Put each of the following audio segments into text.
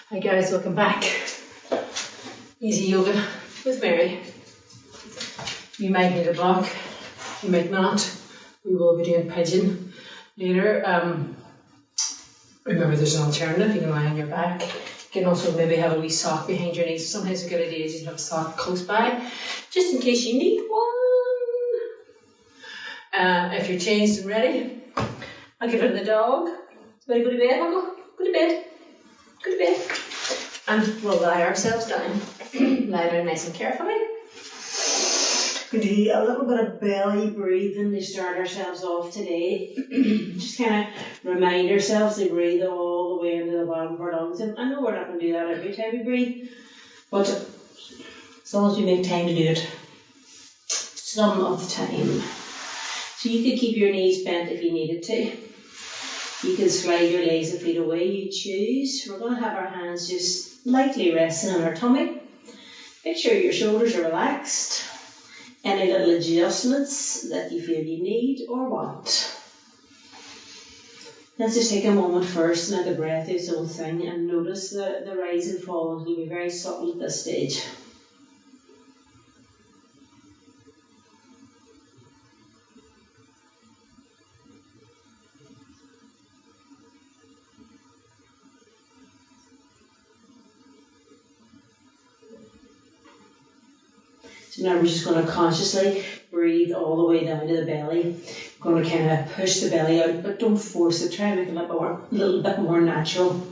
Hi guys, welcome back. Easy yoga with Mary. You might need a block, you might not. We will be doing pigeon later. Remember there's an alternative, you can lie on your back. You can also maybe have a wee sock behind your knees. Sometimes a good idea is you can have a sock close by, just in case you need one. If you're changed and ready, I'll give it to the dog. Ready to go to bed, Uncle? Go to bed. Go to bed. And we'll lie ourselves down. Lie down nice and carefully. We're going to do a little bit of belly breathing to start ourselves off today. Just kind of remind ourselves to breathe all the way into the bottom of our lungs. And I know we're not going to do that every time we breathe, but as long as we make time to do it some of the time. So you could keep your knees bent if you needed to. You can slide your legs and feet away, you choose. We're going to have our hands just lightly resting on our tummy. Make sure your shoulders are relaxed. Any little adjustments that you feel you need or want. Let's just take a moment first, let the breath do its own thing, and notice the rise and fall. It will be very subtle at this stage. So now we're just going to consciously breathe all the way down to the belly. We're going to kind of push the belly out, but don't force it. Try and make it a little bit more natural.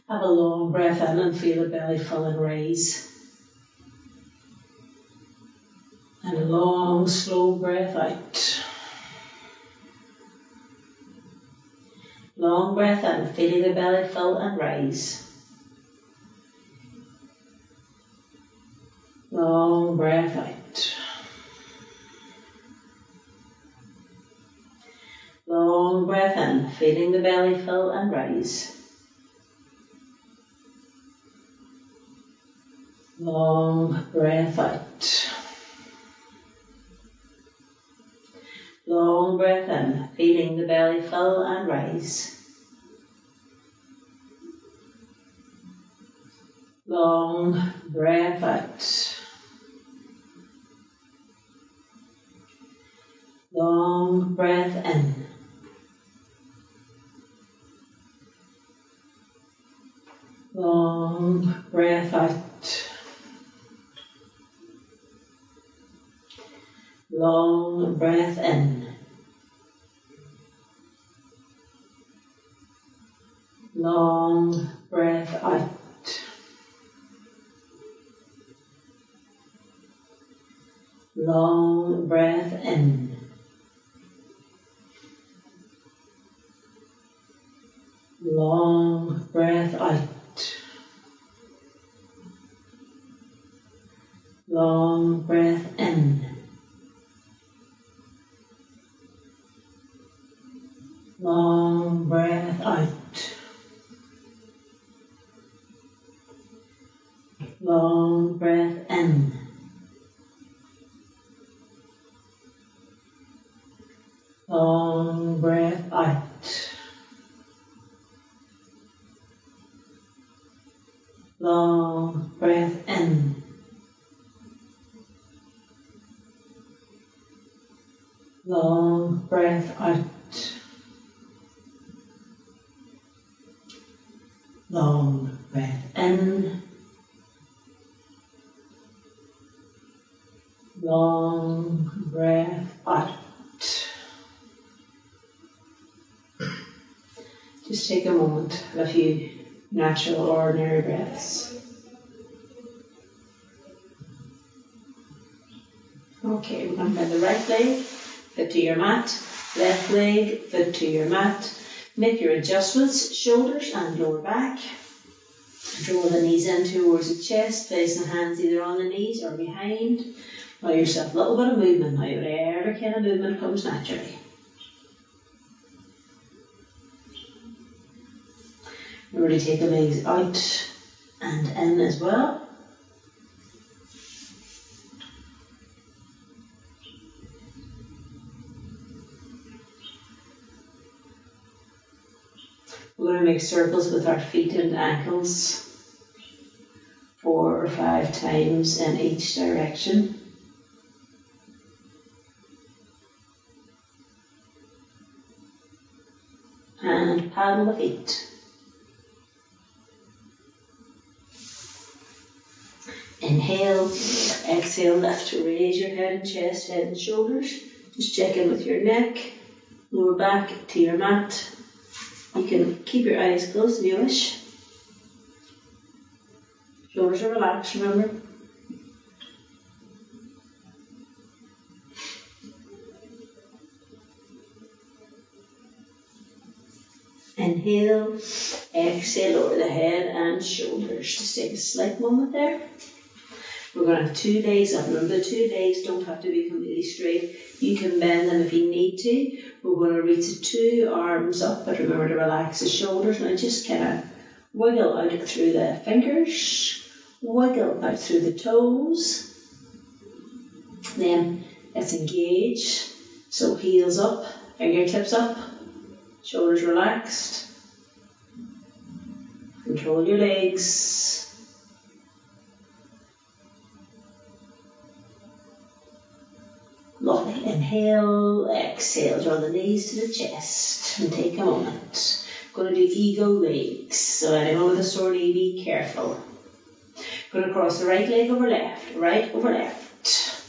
Have a long breath in and feel the belly fill and raise. And a long, slow breath out. Long breath in, feeling the belly fill and rise. Long breath out. Long breath in, feeling the belly fill and rise. Long breath out. Long breath in, feeling the belly fill and rise. Long breath out. Long breath in. Long breath out. Long breath in. Long breath out. Long breath in. Long breath out. Long breath in. Long breath out. Long breath in. Long breath out. Long breath in. Long breath out. Long breath in. Long breath out. Just take a moment, a few natural, ordinary breaths. Okay, we're going to bend the right leg, foot to your mat, left leg, foot to your mat. Make your adjustments, shoulders and lower back. Draw the knees in towards the chest, placing the hands either on the knees or behind. Allow yourself a little bit of movement now, whatever kind of movement comes naturally. Remember to take the legs out and in as well. We're going to make circles with our feet and ankles 4 or 5 times in each direction. And paddle the feet. Inhale, exhale, lift. Raise your head and chest, head and shoulders. Just check in with your neck, lower back to your mat. You can keep your eyes closed if you wish. Shoulders are relaxed, remember. Inhale, exhale, lower the head and shoulders. Just take a slight moment there. We're going to have 2 legs up. Remember, the 2 legs don't have to be completely straight. You can bend them if you need to. We're going to reach the 2 arms up, but remember to relax the shoulders. Now just kind of wiggle out through the fingers, wiggle out through the toes. Then let's engage. So heels up, fingertips up, shoulders relaxed. Control your legs. Lovely. Inhale, exhale, draw the knees to the chest and take a moment. Going to do ego legs. So anyone with a sore knee, be careful. Going to cross the right leg over left, right over left.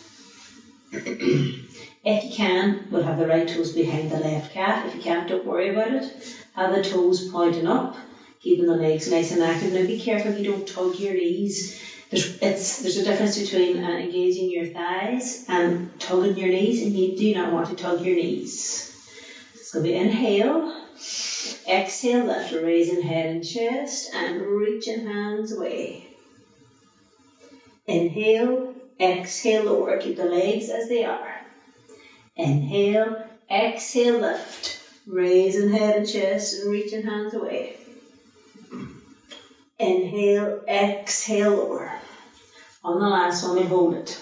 If you can, we'll have the right toes behind the left calf. If you can't, don't worry about it. Have the toes pointing up, keeping the legs nice and active. Now be careful you don't tug your knees. There's a difference between engaging your thighs and tugging your knees, and you do not want to tug your knees. It's going to be inhale, exhale, lift, raising head and chest, and reaching hands away. Inhale, exhale, lower, keep the legs as they are. Inhale, exhale, lift, raising head and chest, and reaching hands away. Inhale, exhale, lower. On the last one, we hold it.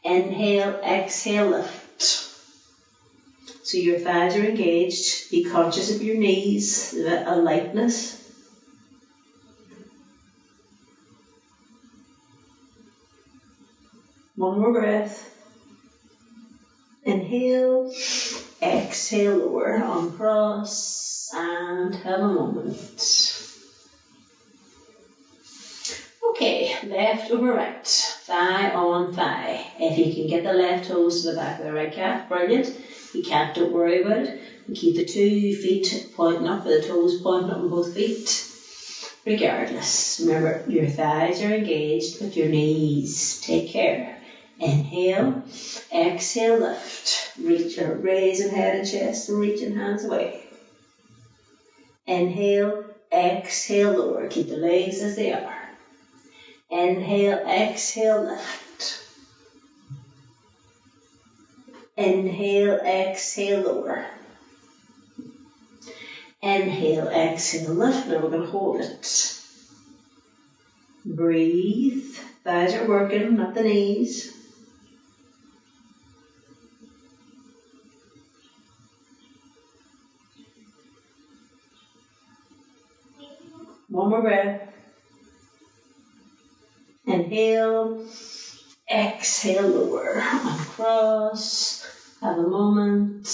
Inhale, exhale, lift. So your thighs are engaged. Be conscious of your knees, a lightness. One more breath. Inhale, exhale, lower, uncross, and have a moment. Okay, left over right, thigh on thigh. If you can get the left toes to the back of the right calf, brilliant. If you can't, don't worry about it. And keep the 2 feet pointing up, the toes pointing up on both feet. Regardless, remember your thighs are engaged with your knees. Take care. Inhale, exhale, lift. Reach or raising head and chest and reaching hands away. Inhale, exhale, lower. Keep the legs as they are. Inhale, exhale, lift. Inhale, exhale, lower. Inhale, exhale, lift. Now we're going to hold it. Breathe. Thighs are working, not the knees. One more breath. Inhale, exhale, lower, uncross, have a moment.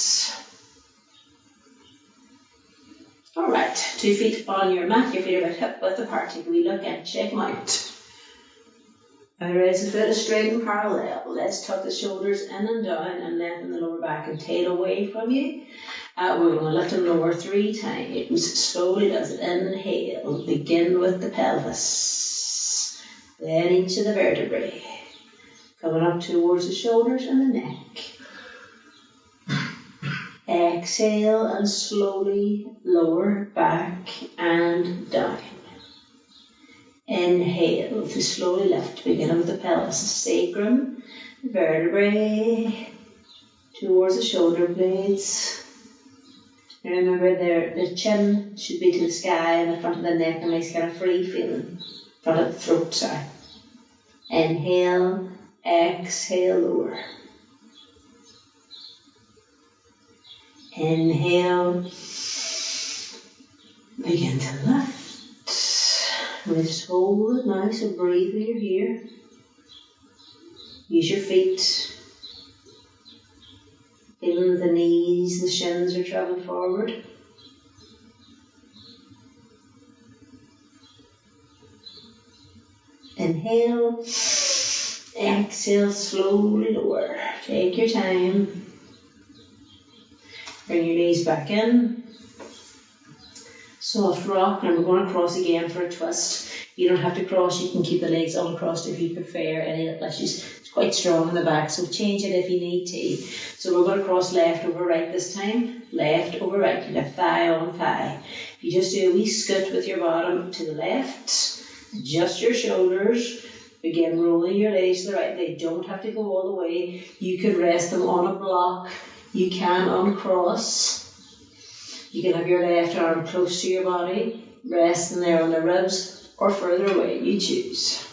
Alright, 2 feet on your mat, your feet are about hip width apart. Take a wee look and check them out. Now raise the foot straight and parallel. Let's tuck the shoulders in and down and lengthen the lower back and tail away from you. We're going to lift and lower 3 times. Slowly does it. Inhale, begin with the pelvis. Then each of the vertebrae. Coming up towards the shoulders and the neck. Exhale and slowly lower back and down. Inhale to slowly lift, beginning with the pelvis, sacrum, vertebrae, towards the shoulder blades. And remember the chin should be to the sky and the front of the neck, a nice kind of free feeling. Front of the throat, sorry. Inhale, exhale, lower. Inhale, Begin to lift. We just hold it now, so breathe when you're here. Use your feet. Feeling the knees, the shins are traveling forward. Inhale. Exhale, slowly lower. Take your time. Bring your knees back in. Soft rock, and we're going to cross again for a twist. You don't have to cross, you can keep the legs uncrossed if you prefer any of the fleshes. It's quite strong in the back, so change it if you need to. So we're going to cross left over right this time. Left over right, you have thigh on thigh. You just do a wee scoot with your bottom to the left. Adjust your shoulders. Begin rolling your legs to the right. They don't have to go all the way. You could rest them on a block. You can uncross. You can have your left arm close to your body, resting there on the ribs, or further away, you choose.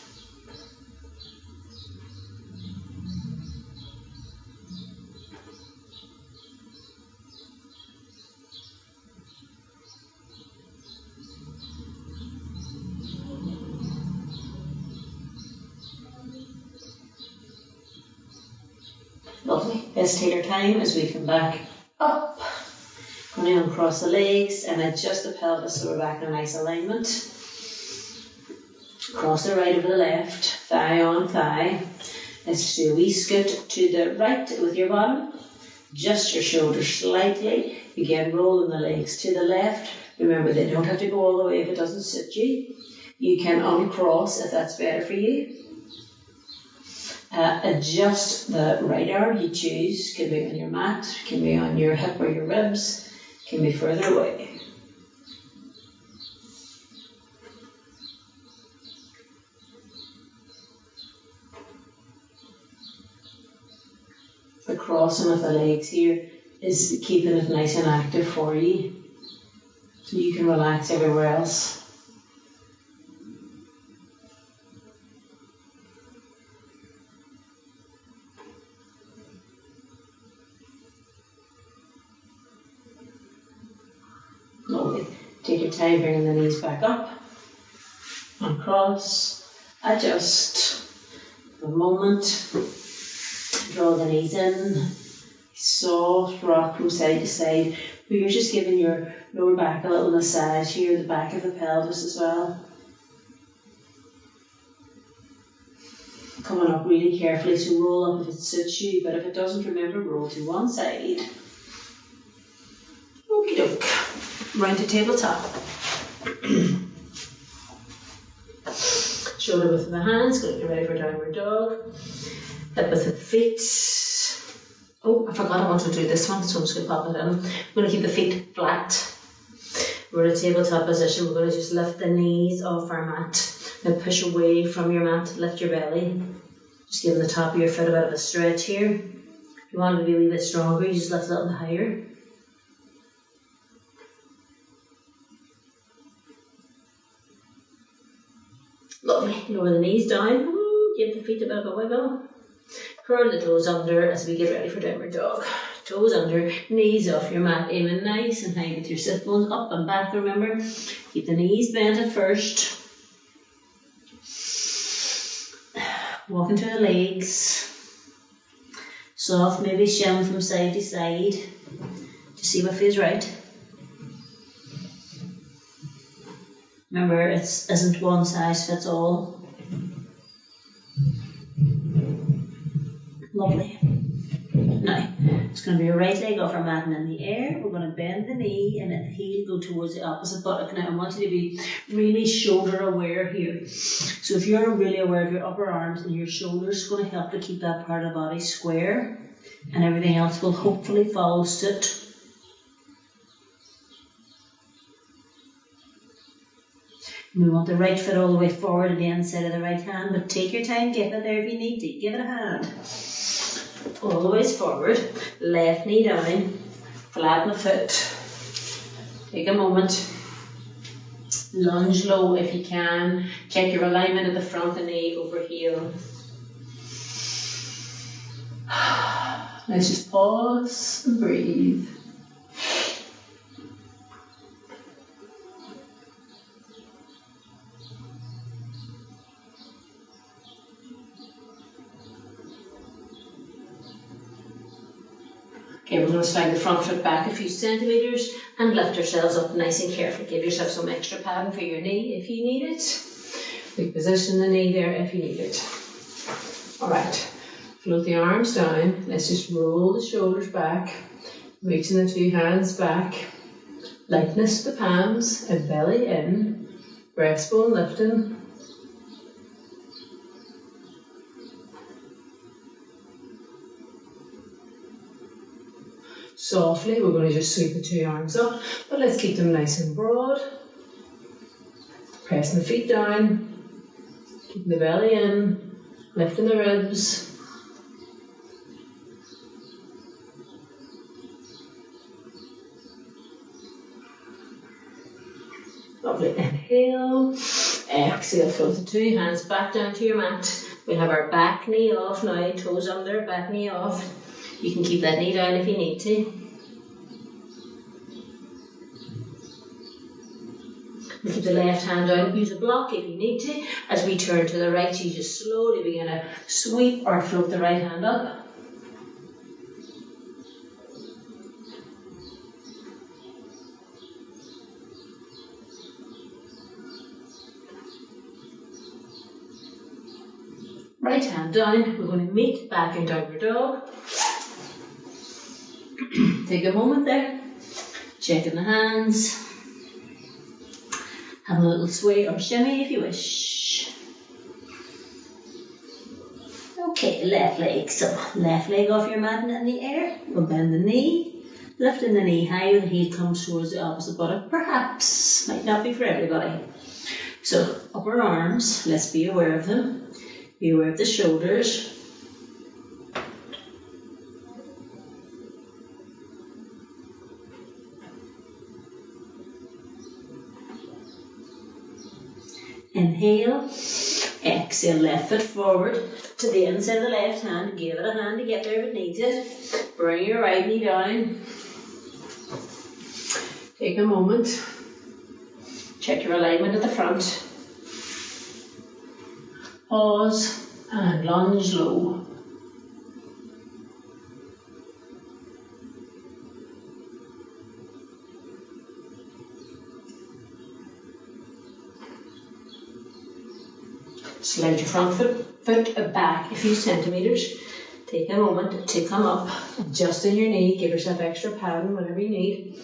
Lovely. Let's take our time as we come back up. Going to uncross the legs and adjust the pelvis so we're back in a nice alignment. Cross the right over the left, thigh on thigh. Let's do a wee scoot to the right with your bottom. Adjust your shoulders slightly. Begin rolling the legs to the left. Remember, they don't have to go all the way if it doesn't suit you. You can uncross if that's better for you. Adjust the right arm you choose. Can be on your mat, can be on your hip or your ribs. Can be further away. The crossing of the legs here is keeping it nice and active for you, so you can relax everywhere else. Lovely. Take your time, bringing the knees back up. Uncross. Adjust. A moment. Draw the knees in. Soft rock from side to side. But you're just giving your lower back a little massage here, the back of the pelvis as well. Coming up really carefully, so roll up if it suits you, but if it doesn't, remember, roll to one side. Okie doke. Round to tabletop. Shoulder width of the hands, going to get ready for downward dog. Hip width of the feet. Oh, I forgot I wanted to do this one, so I'm just going to pop it in. I'm going to keep the feet flat. We're in a tabletop position. We're going to just lift the knees off our mat. Now push away from your mat, lift your belly. Just giving the top of your foot a bit of a stretch here. If you want it to be a wee bit stronger, you just lift it a little bit higher. Lovely. Lower the knees down. Give the feet a bit of a wiggle. Curl the toes under as we get ready for downward dog. Toes under, knees off your mat, aiming nice and high with your sit bones up and back, remember. Keep the knees bent at first. Walk into the legs. Soft, maybe shim from side to side to see what feels right. Remember, it isn't one size fits all. Lovely. Now, it's going to be your right leg off our mat and in the air. We're going to bend the knee and let the heel go towards the opposite buttock. Now, I want you to be really shoulder aware here. So if you're really aware of your upper arms and your shoulders, it's going to help to keep that part of the body square, and everything else will hopefully follow suit. We want the right foot all the way forward to the inside of the right hand, but take your time, get it there if you need to. Give it a hand. All the way forward, left knee down, flatten the foot. Take a moment. Lunge low if you can. Check your alignment of the front of the knee over heel. Let's just pause and breathe. Okay, we're going to slide the front foot back a few centimetres and lift ourselves up nice and carefully. Give yourself some extra padding for your knee if you need it. Reposition the knee there if you need it. Alright, float the arms down. Let's just roll the shoulders back, reaching the two hands back. Lightness the palms and belly in. Breastbone lifting. Softly, we're going to just sweep the two arms up, but let's keep them nice and broad. Pressing the feet down, keeping the belly in, lifting the ribs. Lovely. Inhale, exhale, float the two hands back down to your mat. We'll have our back knee off now, toes under, back knee off. You can keep that knee down if you need to. We'll keep the left hand down, use a block if you need to. As we turn to the right, you just slowly begin to sweep or float the right hand up. Right hand down, we're going to meet back in downward dog. Take a moment there, checking the hands. Have a little sway or shimmy if you wish. Okay, left leg. So, left leg off your mat and in the air. We'll bend the knee, lifting the knee high, the heel comes towards the opposite buttock. Perhaps, might not be for everybody. So, upper arms, let's be aware of them. Be aware of the shoulders. Inhale, exhale, left foot forward to the inside of the left hand. Give it a hand to get there if it needs it. Bring your right knee down. Take a moment. Check your alignment at the front. Pause and lunge low. Slide your front foot back a few centimetres. Take a moment to come up, adjusting your knee, give yourself extra padding whenever you need.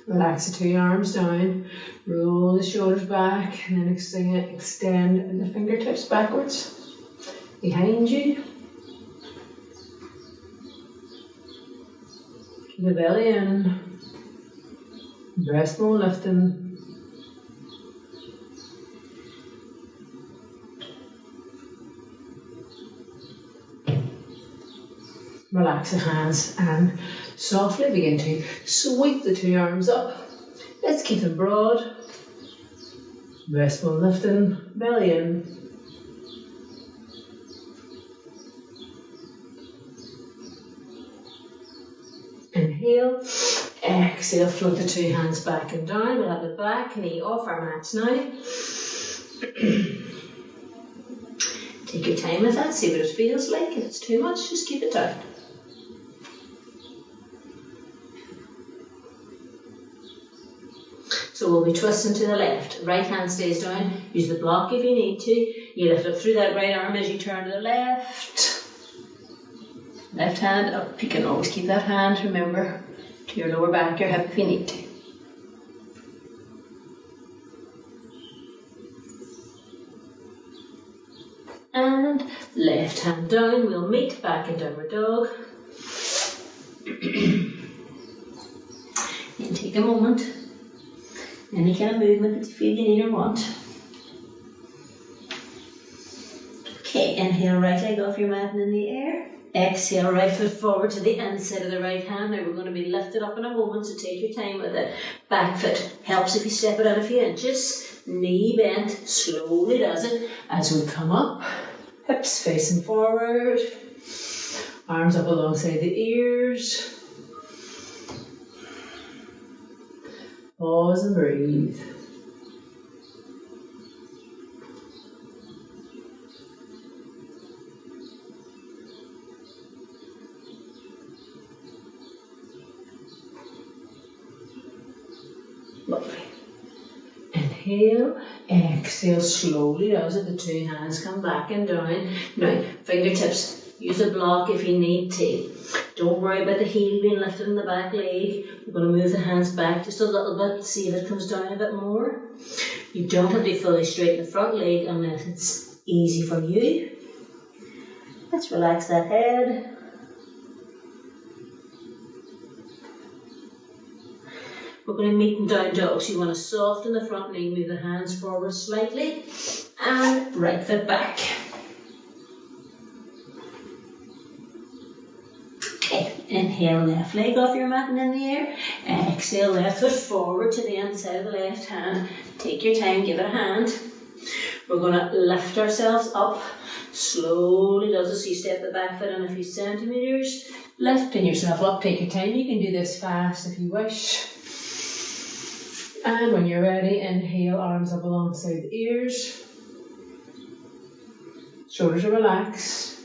Relax the two arms down, roll the shoulders back, and then extend the fingertips backwards behind you. Keep the belly in, breastbone lifting. Relax the hands and softly begin to sweep the two arms up. Let's keep them broad. Breastbone lifting, belly in. Inhale, exhale, float the two hands back and down. We'll have the back knee off our mats now. Take your time with that, see what it feels like. If it's too much, just keep it down. So we'll be twisting to the left. Right hand stays down. Use the block if you need to. You lift up through that right arm as you turn to the left. Left hand up. You can always keep that hand, remember, to your lower back, your hip if you need to. And left hand down. We'll meet back in downward dog. And take a moment. Any kind of movement that you feel you need or want. Okay, inhale, right leg off your mat and in the air. Exhale, right foot forward to the inside of the right hand. Now we're going to be lifted up in a moment, so take your time with it. Back foot helps if you step it out a few inches. Knee bent, slowly does it. As we come up, hips facing forward. Arms up alongside the ears. Pause and breathe. Lovely. Inhale, exhale, slowly does it. The two hands come back and down. Now, fingertips, use a block if you need to. Don't worry about the heel being lifted in the back leg. We're going to move the hands back just a little bit, see if it comes down a bit more. You don't have to fully straighten the front leg unless it's easy for you. Let's relax that head. We're going to meet in down dog, so you want to soften the front knee, move the hands forward slightly, and right foot back. Okay, inhale, left leg off your mat and in the air. Exhale, left foot forward to the inside of the left hand. Take your time, give it a hand. We're going to lift ourselves up. Slowly does it, so you step the back foot in a few centimetres. Lifting yourself up, take your time. You can do this fast if you wish. And when you're ready, inhale, arms up alongside the ears. Shoulders are relaxed.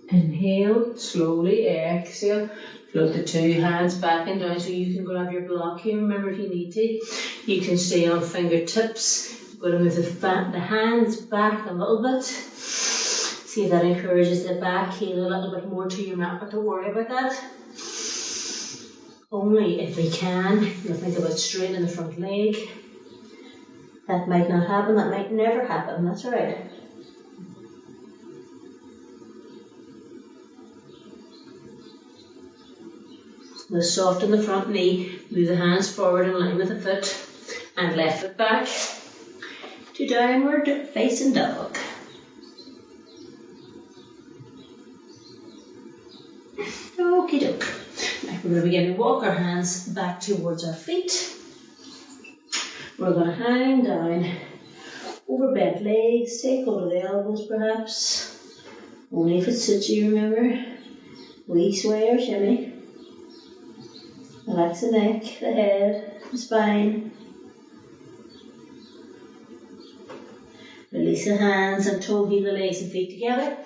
Inhale, slowly, exhale. Float the two hands back and down so you can grab your block here. Remember, if you need to, you can stay on fingertips. You're going to move the hands back a little bit. See if that encourages the back heel a little bit more to your mat, but don't worry about that. Only if we can, you'll think about straightening the front leg. That might not happen, that might never happen, that's all right. We'll soften the front knee, move the hands forward in line with the foot, and left foot back to downward facing dog. Okie doke. Now we're going to begin to walk our hands back towards our feet. We're going to hang down over bent legs, take hold of the elbows perhaps. Only if it suits you, remember. Wee sway or shimmy. Relax the neck, the head, the spine. Release the hands and toe heel the legs and feet together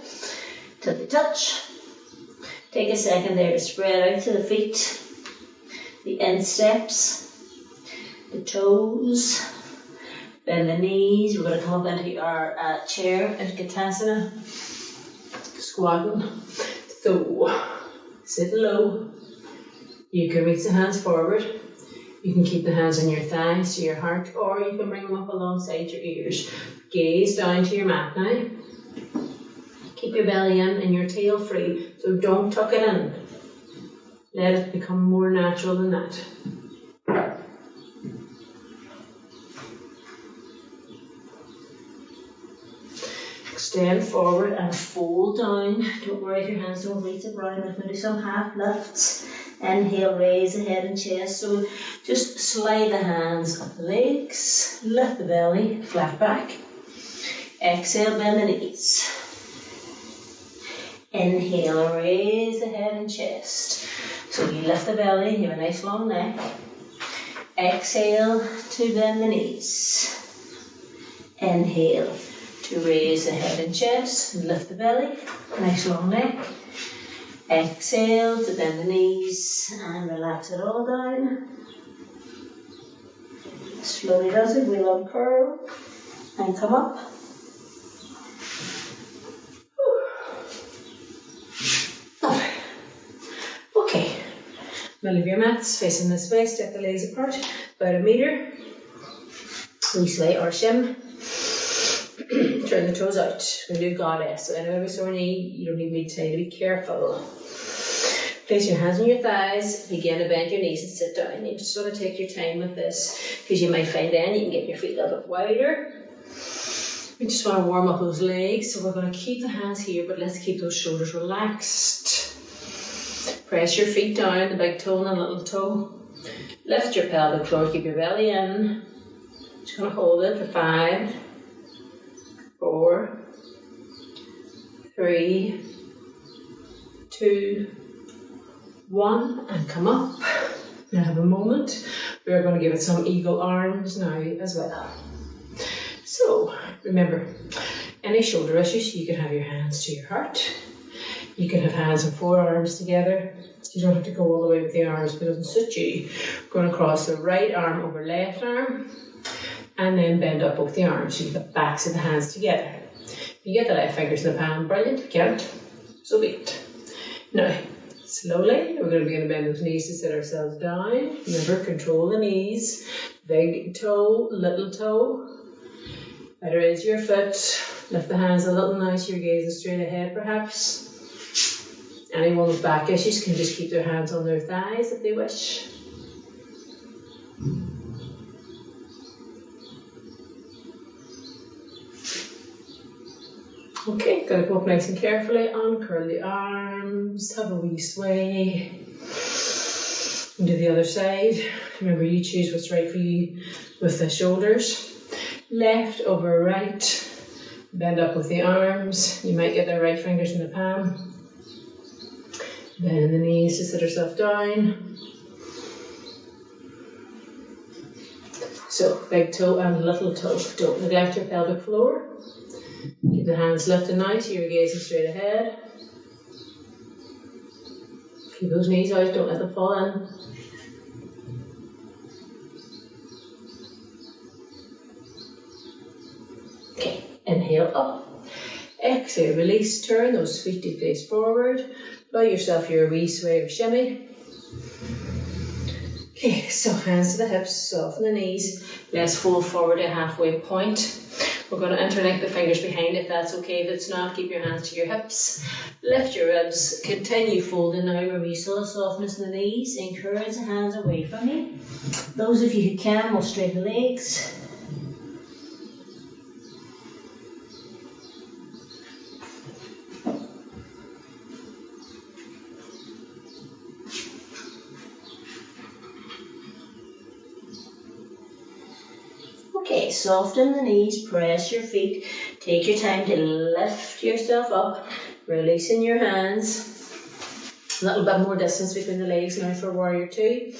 till they touch. Take a second there to spread out to the feet, the insteps, the toes, bend the knees. We're going to come up into our chair into Utkatasana, squatting. So, sit low. You can reach the hands forward. You can keep the hands on your thighs to your heart, or you can bring them up alongside your ears. Gaze down to your mat now. Keep your belly in and your tail free, so don't tuck it in. Let it become more natural than that. Extend forward and fold down. Don't worry if your hands don't reach the ground. We're going to do some half lifts. Inhale, raise the head and chest. So just slide the hands up the legs, lift the belly, flat back. Exhale, bend the knees. Inhale, raise the head and chest. So you lift the belly, you have a nice long neck. Exhale to bend the knees. Inhale to raise the head and chest and lift the belly, nice long neck. Exhale to bend the knees and relax it all down. Slowly does it, we'll uncurl and come up. Okay, now leave your mats facing this way, step the legs apart, about 1 metre. We sway or shim. Turn the toes out. We'll do goddess. So anyway, with sore knee, you don't need me to tell you to be careful. Place your hands on your thighs, begin to bend your knees and sit down. You just want to take your time with this, because you might find then you can get your feet a little bit wider. We just want to warm up those legs, so we're going to keep the hands here, but let's keep those shoulders relaxed. Press your feet down, the big toe and the little toe. Lift your pelvic floor, keep your belly in. Just going to hold it for 5, 4, 3, 2, 1, and come up. Now have a moment. We're going to give it some eagle arms now as well. So remember, Any shoulder issues, you can have your hands to your heart. You can have hands and forearms together. You don't have to go all the way with the arms if it doesn't suit you. We're going to cross the right arm over left arm and then bend up both the arms. So you get the backs of the hands together. If you get the left fingers in the palm, brilliant. If you can't, so be it. Now, slowly, we're going to begin to bend those knees to sit ourselves down. Remember, control the knees. Big toe, little toe. Better raise your foot. Lift the hands a little now so your gaze is straight ahead perhaps. Anyone with back issues can just keep their hands on their thighs if they wish. Okay, gotta go up nice and carefully, uncurl the arms, have a wee sway. And do the other side. Remember, you choose what's right for you with the shoulders. Left over right, bend up with the arms. You might get the right fingers in the palm. Bend the knees to sit yourself down. So, big toe and little toe. Don't neglect your pelvic floor. Keep the hands lifted now so you're gazing straight ahead. Keep those knees out, don't let them fall in. Okay, inhale up. Exhale, release, turn those feet to face forward. Allow yourself your wee sway or shimmy. Okay, so hands to the hips, soften the knees. Let's fold forward to a halfway point. We're going to interlink the fingers behind if that's okay. If it's not, keep your hands to your hips. Lift your ribs. Continue folding now where we still have softness in the knees. Encourage the hands away from you. Those of you who can will straighten the legs. Okay, soften the knees, press your feet, take your time to lift yourself up, releasing your hands. A little bit more distance between the legs now for warrior two.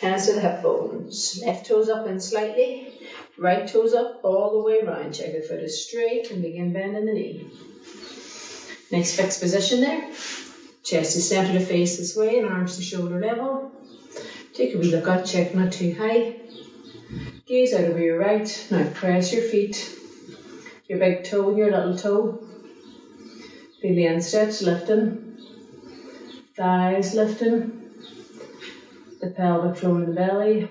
Hands to the hip bones, left toes up in slightly, right toes up all the way around. Check the foot is straight and begin bending the knee. Nice fixed position there. Chest is centre to face this way and arms to shoulder level. Take a wee look up, check not too high. Gaze out over your right. Now press your feet, your big toe and your little toe. Feel the insteps lifting, thighs lifting, the pelvic floor and the belly.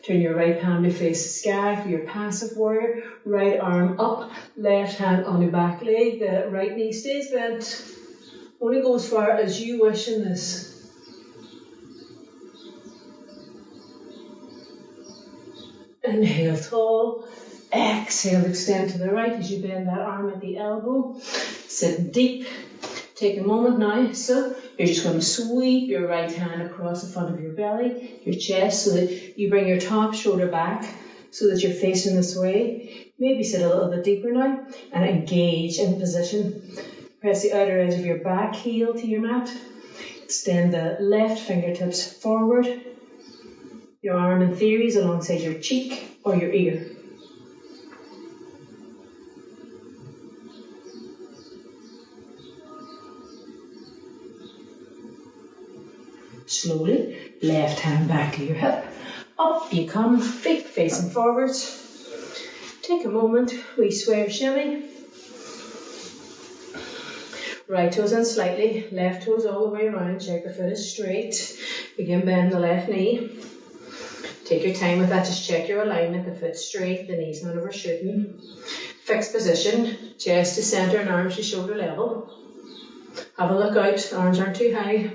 Turn your right hand to face the sky for your passive warrior. Right arm up, left hand on your back leg. The right knee stays bent. Only go as far as you wish in this. Inhale tall. Exhale, extend to the right as you bend that arm at the elbow. Sit deep. Take a moment now. So you're just going to sweep your right hand across the front of your belly, your chest, so that you bring your top shoulder back so that you're facing this way. Maybe sit a little bit deeper now and engage in position. Press the outer edge of your back heel to your mat. Extend the left fingertips forward. Your arm in theory is alongside your cheek or your ear. Slowly, left hand back to your hip. Up you come, feet facing forwards. Take a moment, we sway or shimmy. Right toes in slightly, left toes all the way around, check the foot is straight. Begin bending the left knee. Take your time with that, just check your alignment, the foot's straight, the knee's not overshooting. Fixed position, chest to centre and arms to shoulder level. Have a look out, arms aren't too high.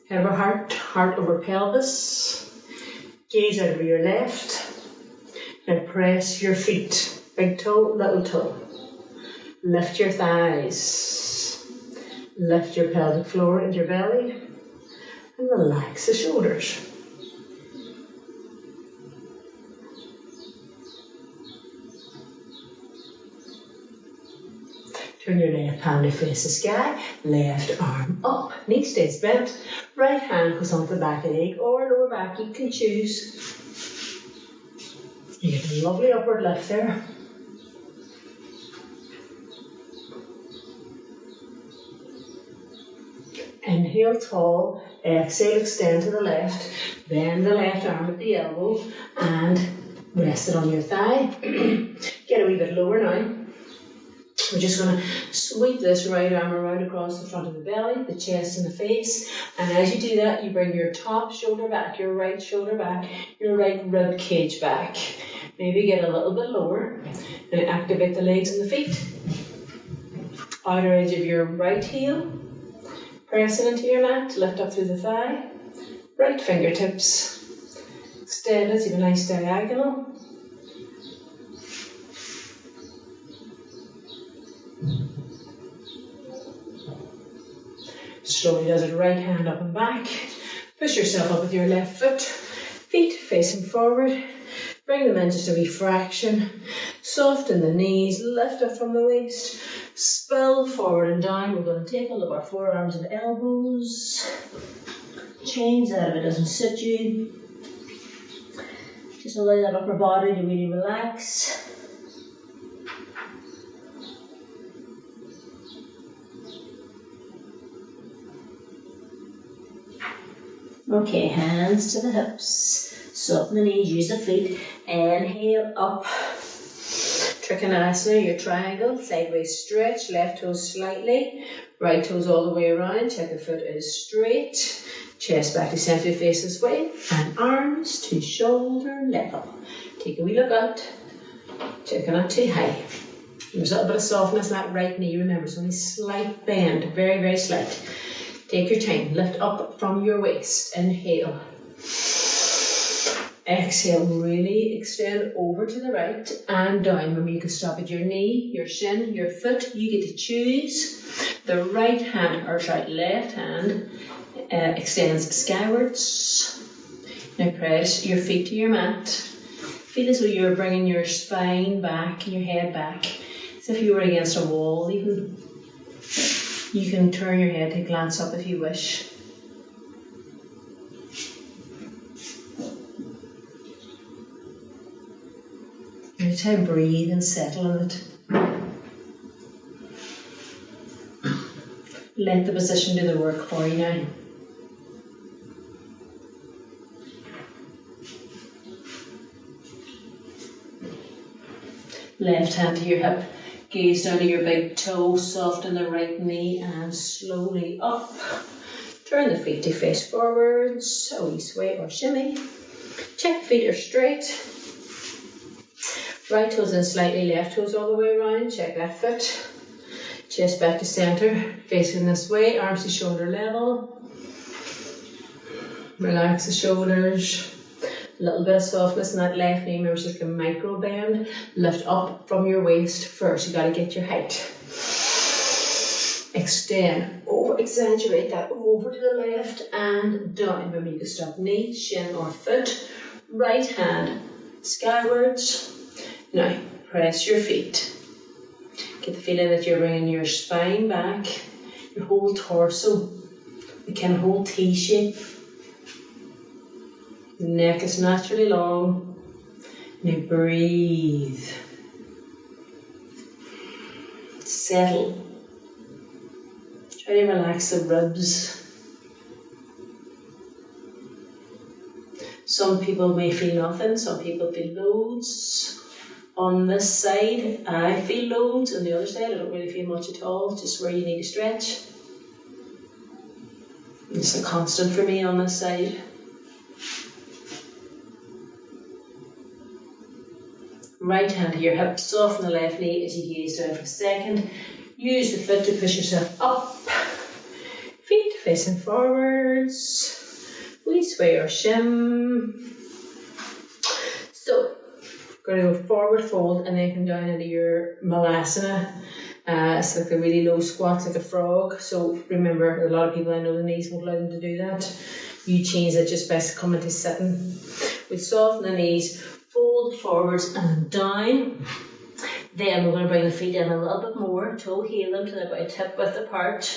Head over heart, heart over pelvis. Gaze out over your left. Now press your feet, big toe, little toe. Lift your thighs, lift your pelvic floor and your belly, and relax the shoulders. Turn your left hand to face the sky, left arm up, knee stays bent, Right hand goes onto the back leg or lower back, you can choose. You get a lovely upward lift there. Inhale tall, exhale extend to the left, bend the left arm at the elbow and rest it on your thigh. Get a wee bit lower now. We're just going to sweep this right arm around across the front of the belly, the chest and the face, and as you do that you bring your top shoulder back, your right shoulder back, your right rib cage back. Maybe get a little bit lower and activate the legs and the feet. Outer edge of your right heel. Press it into your mat, lift up through the thigh. Right fingertips. Extend it to a nice diagonal. Slowly does it right hand up and back. Push yourself up with your left foot. Feet facing forward. Bring them in just a wee fraction. Soften the knees, lift up from the waist. Spill forward and down. We're going to take hold of our forearms and elbows. Change that if it doesn't sit you. Just allow that upper body to really relax. Okay, hands to the hips. Soften the knees, use the feet. Inhale up. Trikonasana, your triangle, sideways stretch, left toes slightly, right toes all the way around, check the foot is straight, chest back to centre, face this way, and arms to shoulder level. Take a wee look out, check it not too high. There's a little bit of softness in that right knee, remember, it's only slight bend, very, very slight. Take your time, lift up from your waist, inhale. Exhale, really extend over to the right and down. Remember, you can stop at your knee, your shin, your foot. You get to choose. The right hand, or sorry, left hand extends skywards. Now press your feet to your mat. Feel as though you're bringing your spine back and your head back. As if you were against a wall. Even you can turn your head to glance up if you wish. Every time breathe and settle in it. Let the position do the work for you now. Left hand to your hip, gaze down to your big toe, soften the right knee and slowly up. Turn the feet to face forwards, a wee sway or shimmy. Check the feet are straight. Right toes in slightly, left toes all the way around, check that foot. Chest back to centre, facing this way, arms to shoulder level. Relax the shoulders. A little bit of softness in that left knee, remember it's just a micro bend. Lift up from your waist first, you got to get your height. Extend, over, exaggerate that over to the left and down. Remember you can stop knee, shin or foot. Right hand skywards. Now press your feet. Get the feeling that you're bringing your spine back, your whole torso, the kind of whole T shape. The neck is naturally long. Now breathe. Settle. Try to relax the ribs. Some people may feel nothing, some people feel loads. On this side, I feel loads. On the other side, I don't really feel much at all, just where you need to stretch. It's a constant for me on this side. Right hand to your hip, soften the left knee as you gaze down for a second. Use the foot to push yourself up. Feet facing forwards. We sway or shim. So, going to go forward fold and then come down into your malasana. It's like a really low squat, it's like a frog. So remember, a lot of people I know the knees won't allow them to do that. You change it just by coming to sitting. We soften the knees, fold forwards and down. Then we're going to bring the feet in a little bit more, toe heel them to about hip width apart.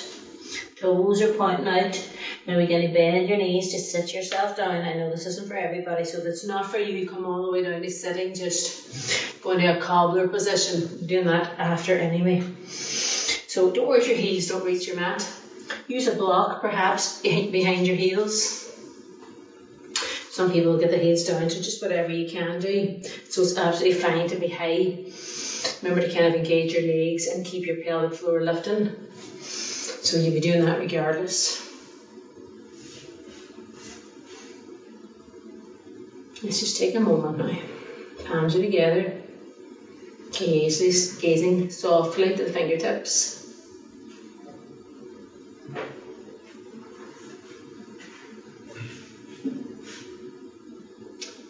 Toes are pointing out. Now we're going to bend your knees to sit yourself down. I know this isn't for everybody, so if it's not for you, come all the way down to sitting, just go into a cobbler position. I'm doing that after anyway. So don't worry if your heels don't reach your mat. Use a block perhaps behind your heels. Some people will get the heels down, so just whatever you can do. So it's absolutely fine to be high. Remember to kind of engage your legs and keep your pelvic floor lifting. So you'll be doing that regardless. Let's just take a moment now. Palms are together. Gazing softly to the fingertips.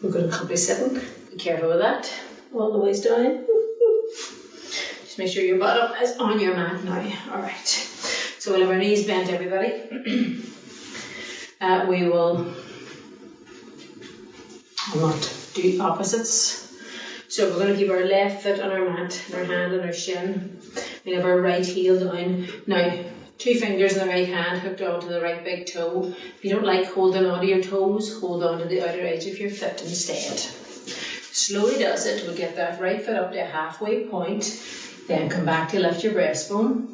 We're going to be sitting. Be careful with that. All the ways down. Just make sure your bottom is on your mat now. Alright. So we'll have our knees bent, everybody. We will not do opposites. So we're going to keep our left foot on our mat, and our hand on our shin. We have our right heel down. Now, 2 fingers in the right hand hooked onto the right big toe. If you don't like holding onto your toes, hold on to the outer edge of your foot instead. Slowly does it. We'll get that right foot up to a halfway point. Then come back to lift your breastbone.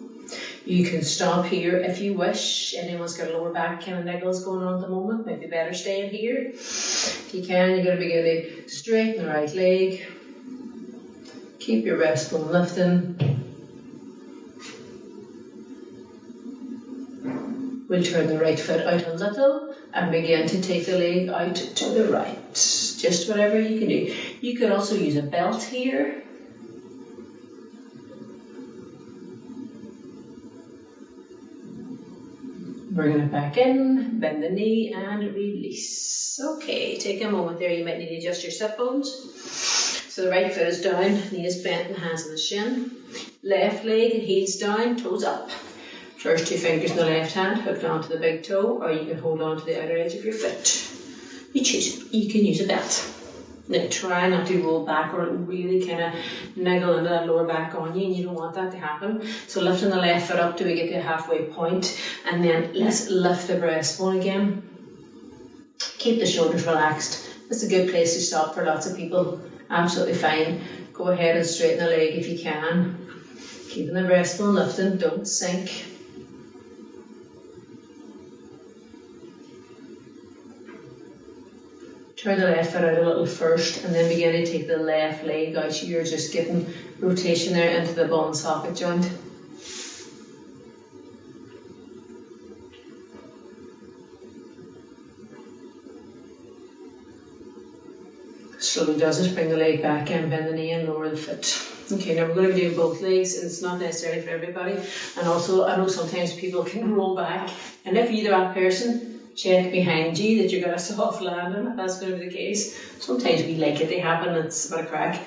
You can stop here if you wish. Anyone's got a lower back kind of niggles going on at the moment, maybe better staying here. If you can, you're going to begin to straighten the right leg. Keep your breastbone lifting. We'll turn the right foot out a little and begin to take the leg out to the right. Just whatever you can do. You could also use a belt here. Bring it back in, bend the knee and release. Okay, take a moment there. You might need to adjust your sit bones. So the right foot is down, knee is bent and hands on the shin. Left leg, heels down, toes up. First 2 fingers in the left hand hooked onto the big toe, or you can hold on to the outer edge of your foot. You choose. You can use a belt. Now try not to roll back or it'll really kind of niggle into that lower back on you, and you don't want that to happen. So lifting the left foot up till we get to a halfway point, and then let's lift the breastbone again. Keep the shoulders relaxed. It's a good place to stop for lots of people. Absolutely fine. Go ahead and straighten the leg if you can. Keeping the breastbone lifting, don't sink. Turn the left foot out a little first and then begin to take the left leg out. So you're just getting rotation there into the ball and socket joint. Slowly does it. Bring the leg back in, bend the knee and lower the foot. Okay, now we're going to be doing both legs, and it's not necessarily for everybody. And also, I know sometimes people can roll back, and if you're that person, check behind you that you've got a soft landing, if that's going to be the case. Sometimes we like it, they happen, it's a bit of crack.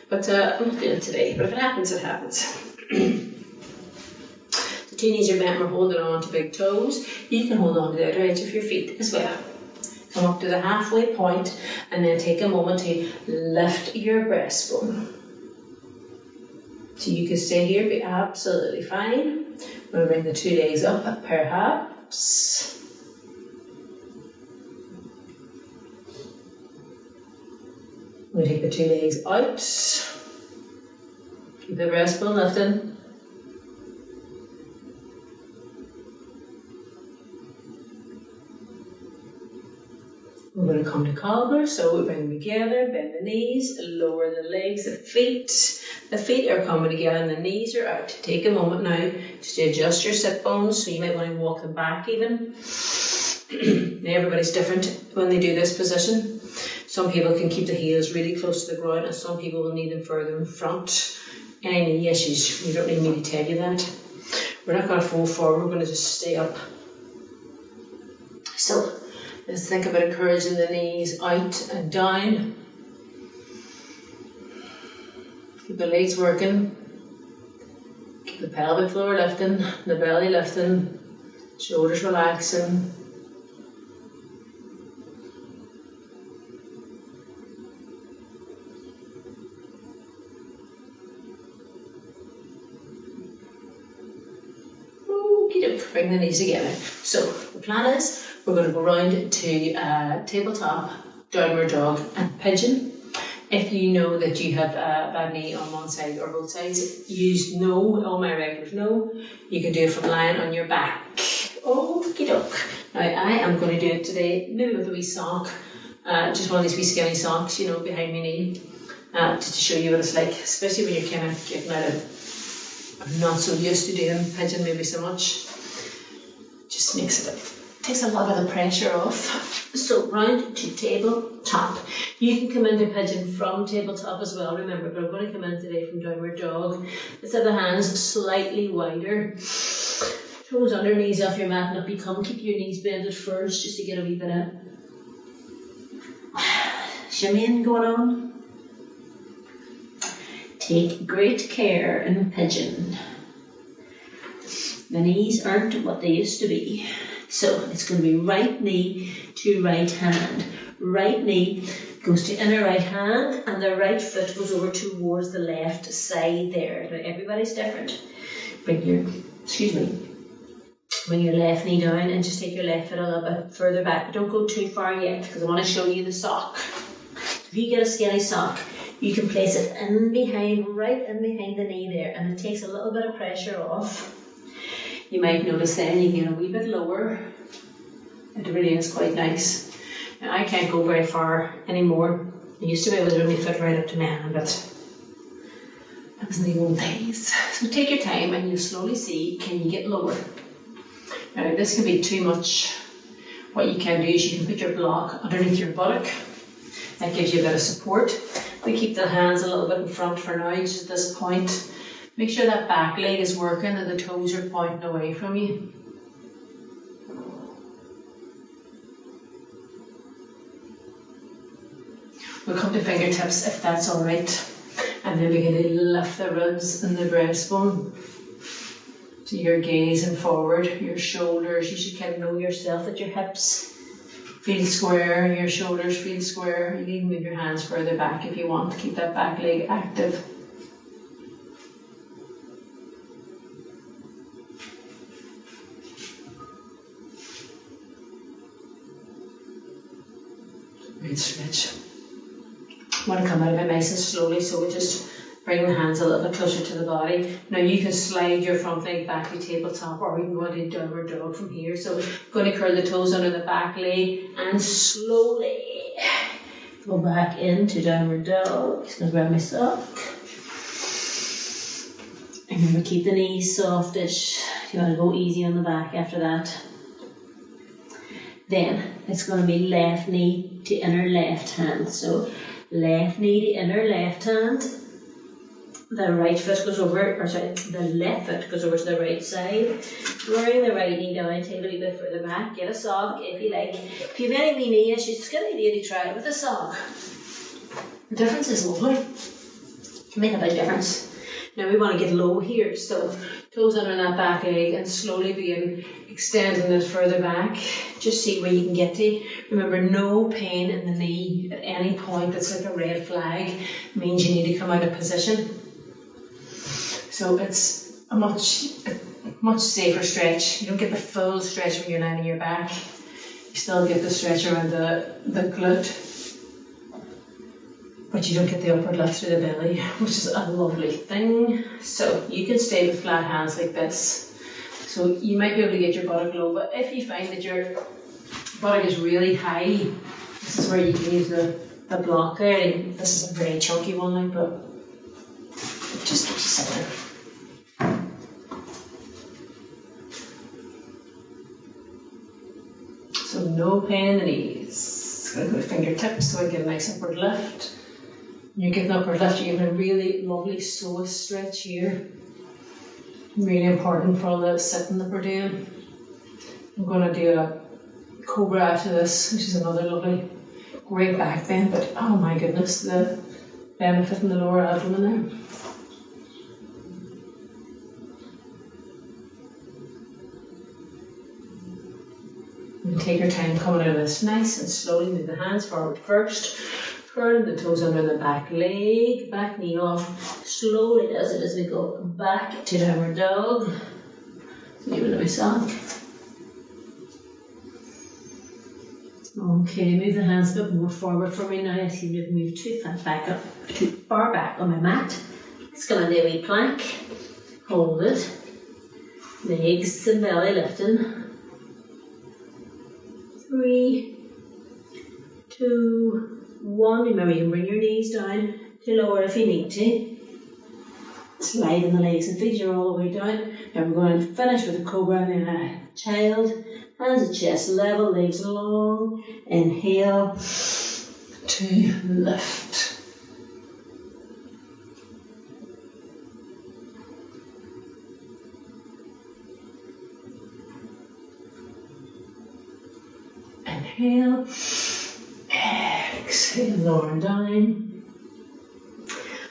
But I'm not doing it today, but if it happens, it happens. The 2 knees are bent, we're holding on to big toes. You can hold on to the outer edge of your feet as well. Come up to the halfway point and then take a moment to lift your breastbone. So you can stay here, be absolutely fine. We'll bring the 2 legs up, perhaps. We'll take the 2 legs out. Keep the breastbone lifting. We're going to come to cobbler, so we bring them together, bend the knees, lower the legs, the feet. The feet are coming together and the knees are out. Take a moment now just to adjust your sit bones, so you might want to walk them back even. Now everybody's different when they do this position. Some people can keep the heels really close to the ground and some people will need them further in front. Any knee issues, you don't need me to tell you that. We're not going to fold forward, we're going to just stay up. So let's think about encouraging the knees out and down. Keep the legs working. Keep the pelvic floor lifting, the belly lifting, shoulders relaxing. bring the knees together. So the plan is we're going to go round to tabletop, downward dog and pigeon. If you know that you have a bad knee on one side or both sides, use no, all my regulars know. You can do it from lying on your back. Okie doke. Now I am going to do it today, maybe with a wee sock, just one of these wee skinny socks, you know, behind my knee, just to show you what it's like, especially when you're kind of getting out of, I'm not so used to doing pigeon maybe so much. Just takes a lot of the pressure off. So round to tabletop. You can come into pigeon from tabletop as well, remember, but I'm going to come in today from downward dog. Let's have the hands slightly wider. Toes under, knees off your mat and up you come. Keep your knees bended first just to get a wee bit of shimmying going on. Take great care in pigeon. The knees aren't what they used to be. So it's going to be right knee to right hand. Right knee goes to inner right hand and the right foot goes over towards the left side there. Now everybody's different. Bring your left knee down and just take your left foot a little bit further back. But don't go too far yet because I want to show you the sock. If you get a skinny sock, you can place it in behind, right in behind the knee there, and it takes a little bit of pressure off. You might notice then you get a wee bit lower. It really is quite nice. Now, I can't go very far anymore. I used to be able to only fit right up to now, but that was in the old days. So take your time and you'll slowly see, can you get lower? Now this can be too much. What you can do is you can put your block underneath your buttock. That gives you a bit of support. We keep the hands a little bit in front for now, just at this point. Make sure that back leg is working and the toes are pointing away from you. We'll come to fingertips if that's alright. And then we're going to lift the ribs and the breastbone. So you're gazing forward, your shoulders, you should kind of know yourself that your hips feel square, your shoulders feel square. You can move your hands further back if you want to keep that back leg active. Good stretch. I want to come out of it nice and slowly, so we just bring the hands a little bit closer to the body. Now you can slide your front leg back to tabletop, or we can go into downward dog from here. So we're going to curl the toes under the back leg and slowly go back into downward dog. Just going to grab my sock. And remember, keep the knees softish. You want to go easy on the back after that. Then it's going to be left knee to inner left hand. So left knee to inner left hand. The right foot goes over, the left foot goes over to the right side. Bring the right knee down, take a little bit further back. Get a sock if you like. If you have any wee knee issues, it's a good idea to try it with a sock. The difference is lovely. It can make a big difference. Now we want to get low here, so toes under that back leg and slowly begin extending it further back. Just see where you can get to. Remember, no pain in the knee at any point. That's like a red flag. It means you need to come out of position. So it's a much safer stretch. You don't get the full stretch when you're lying on your back. You still get the stretch around the glute, but you don't get the upward lift through the belly, which is a lovely thing. So you can stay with flat hands like this. So you might be able to get your buttock low, but if you find that your buttock is really high, this is where you can use the block there. This is a very chunky one, like, but just keep sitting. So no pain in the knees. Going to go to fingertips so I get a nice upward lift. When you're getting upward lift, you're getting a really lovely slow stretch here. Really important for all the sitting that we're doing. I'm going to do a cobra after this, which is another lovely, great back bend, but oh my goodness, the benefit in the lower abdomen there. And take your time coming out of this nice and slowly. Move the hands forward first. Curl the toes under the back leg, back knee off. Slowly does it as we go back to downward dog. Give it a massage. Okay, move the hands a bit more forward for me now. I see you've moved too far back on my mat. It's going to do a wee plank. Hold it. Legs and belly lifting. 3, 2, 1. Remember, you can bring your knees down to lower if you need to. Sliding the legs and feet, you're all the way down. Now we're going to finish with a cobra and then a child. Hands at chest level, legs long. Inhale to lift. Inhale. Exhale, lower and down.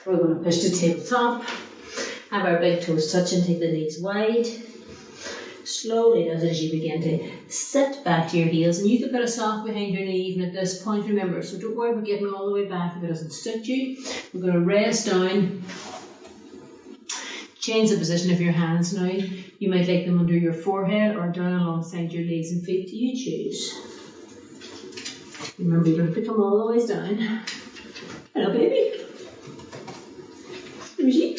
We're going to push to tabletop. Have our big toes touching, take the knees wide. Slowly as you begin to sit back to your heels, and you can put a sock behind your knee even at this point, remember, so don't worry about getting all the way back if it doesn't suit you. We're going to rest down. Change the position of your hands now. You might like them under your forehead or down alongside your legs and feet. You choose. Remember, you're going to put them all the way down. Hello, baby. Luigi.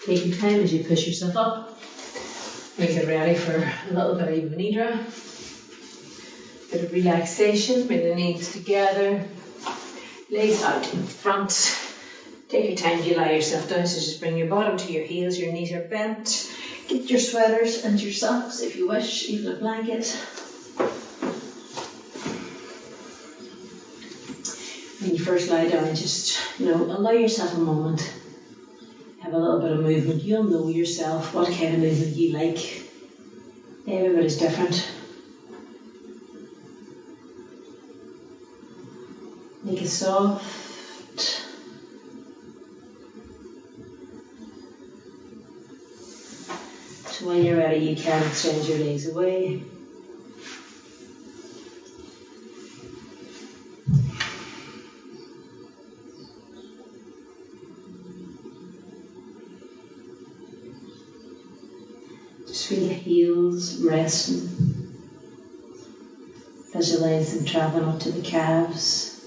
Take your time as you push yourself up. Make it ready for a little bit of Yoga Nidra. Bit of relaxation, bring the knees together, legs out in front. Take your time to allow yourself down, so just bring your bottom to your heels, your knees are bent. Get your sweaters and your socks if you wish, even a blanket. When you first lie down, just, allow yourself a moment. Have a little bit of movement. You'll know yourself what kind of movement you like. Everybody's different. Make it soft. So when you're ready, you can extend your legs away. Just feel the heels resting. Visualize them traveling up to the calves,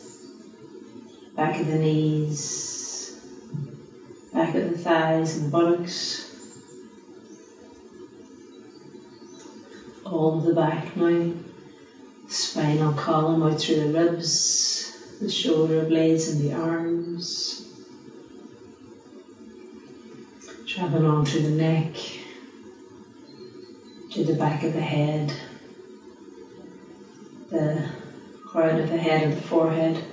back of the knees, back of the thighs and the buttocks. All of the back now, spinal column out through the ribs, the shoulder blades and the arms. Traveling on through the neck, to the back of the head, the crown of the head and the forehead,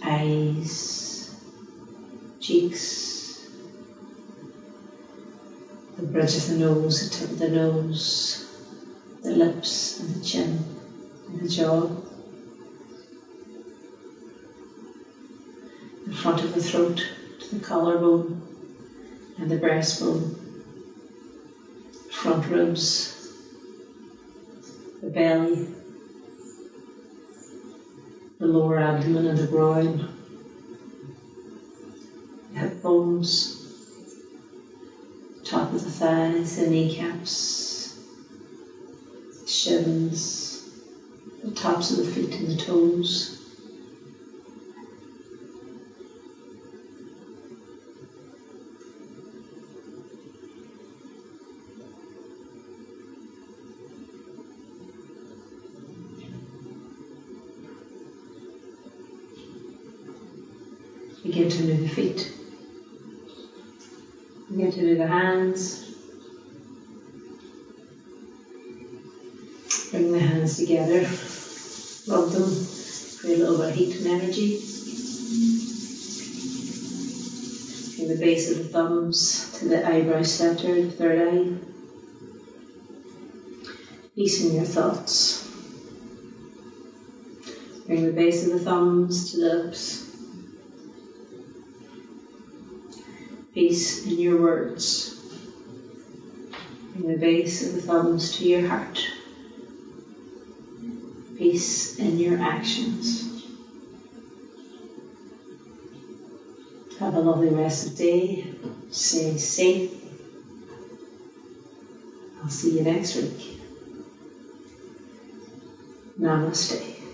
eyes, cheeks, the bridge of the nose, the tip of the nose, the lips and the chin and the jaw, the front of the throat to the collarbone and the breastbone, front ribs, the belly, the lower abdomen and the groin, the hip bones, top of the thighs, the kneecaps, the shins, the tops of the feet and the toes. Begin to move the feet. Begin to move the hands. Bring the hands together. Rub them. Create a little bit of heat and energy. From the base of the thumbs to the eyebrow center, the third eye. Releasing your thoughts. Bring the base of the thumbs to the lips. Peace in your words. Bring the base of the thumbs to your heart. Peace in your actions. Have a lovely rest of the day. Stay safe. I'll see you next week. Namaste.